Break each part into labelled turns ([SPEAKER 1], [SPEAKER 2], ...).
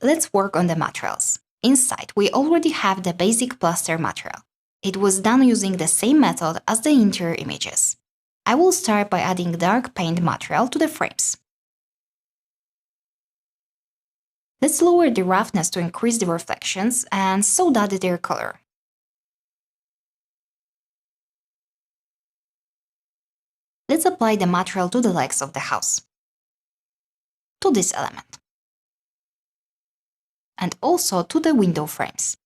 [SPEAKER 1] Let's work on the materials. Inside, we already have the basic plaster material. It was done using the same method as the interior images. I will start by adding dark paint material to the frames. Let's lower the roughness to increase the reflections and so that their color. Let's apply the material to the legs of the house, to this element, and also to the window frames.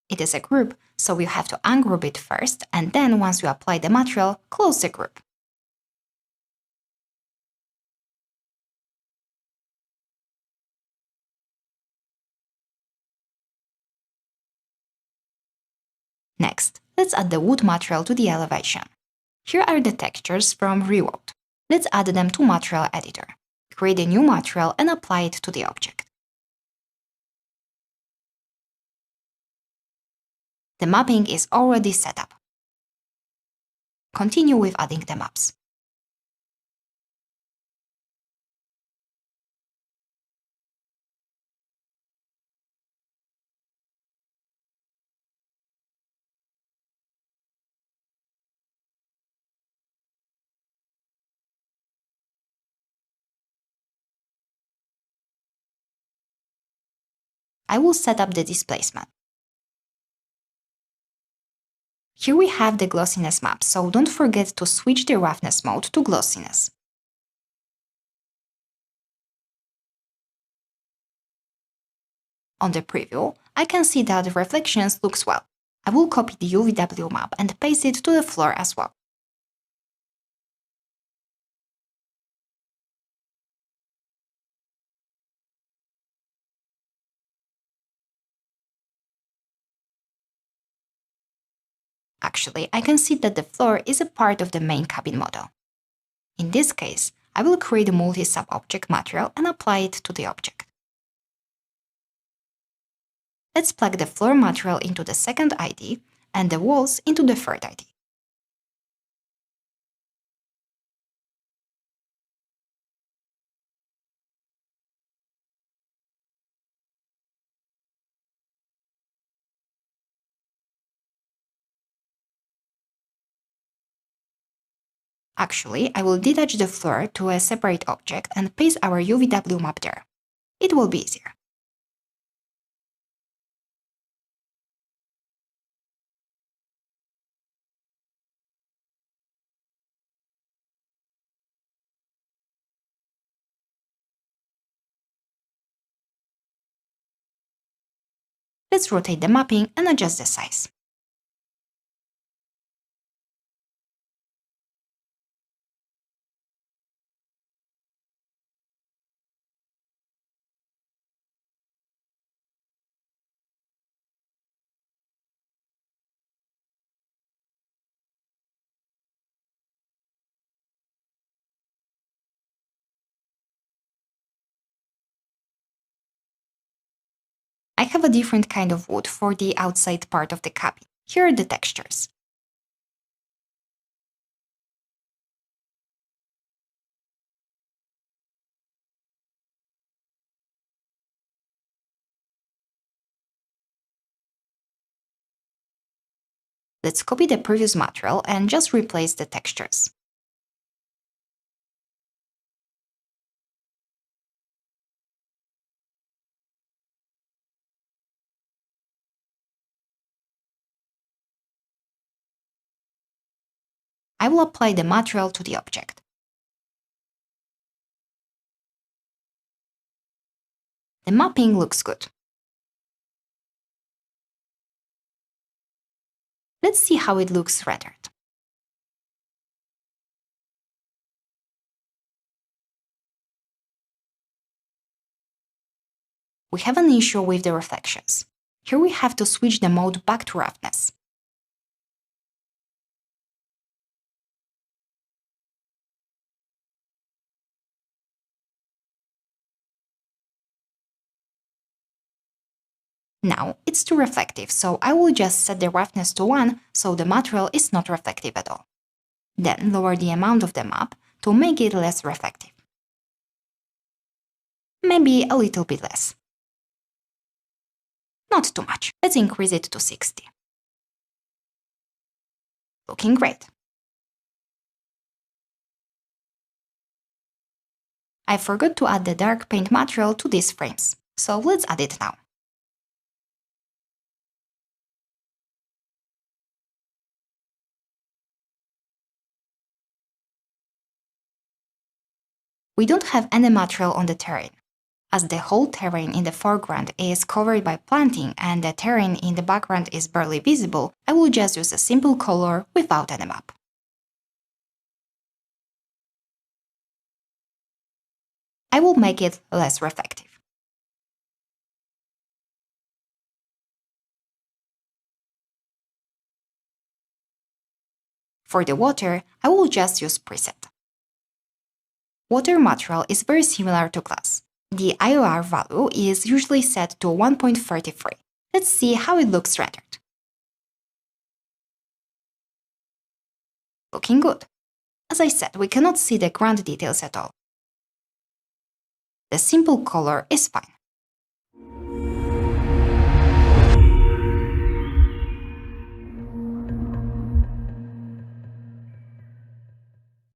[SPEAKER 1] It is a group, so you have to ungroup it first, and then once you apply the material, close the group. Next, let's add the wood material to the elevation. Here are the textures from Reworld. Let's add them to Material Editor. Create a new material and apply it to the object. The mapping is already set up. Continue with adding the maps. I will set up the displacement. Here we have the glossiness map, so don't forget to switch the roughness mode to glossiness. On the preview, I can see that the reflections looks well. I will copy the UVW map and paste it to the floor as well. Actually, I can see that the floor is a part of the main cabin model. In this case, I will create a multi-sub-object material and apply it to the object. Let's plug the floor material into the second ID and the walls into the third ID. Actually, I will detach the floor to a separate object and paste our UVW map there. It will be easier. Let's rotate the mapping and adjust the size. I have a different kind of wood for the outside part of the cabin. Here are the textures. Let's copy the previous material and just replace the textures. I will apply the material to the object. The mapping looks good. Let's see how it looks rendered. We have an issue with the reflections. Here we have to switch the mode back to roughness. Now it's too reflective, so I will just set the roughness to 1 so the material is not reflective at all. Then lower the amount of the map to make it less reflective. Maybe a little bit less. Not too much. Let's increase it to 60. Looking great. I forgot to add the dark paint material to these frames, so let's add it now. We don't have any material on the terrain. As the whole terrain in the foreground is covered by planting and the terrain in the background is barely visible, I will just use a simple color without any map. I will make it less reflective. For the water, I will just use preset. Water material is very similar to glass. The IOR value is usually set to 1.33. Let's see how it looks rendered. Looking good. As I said, we cannot see the ground details at all. The simple color is fine.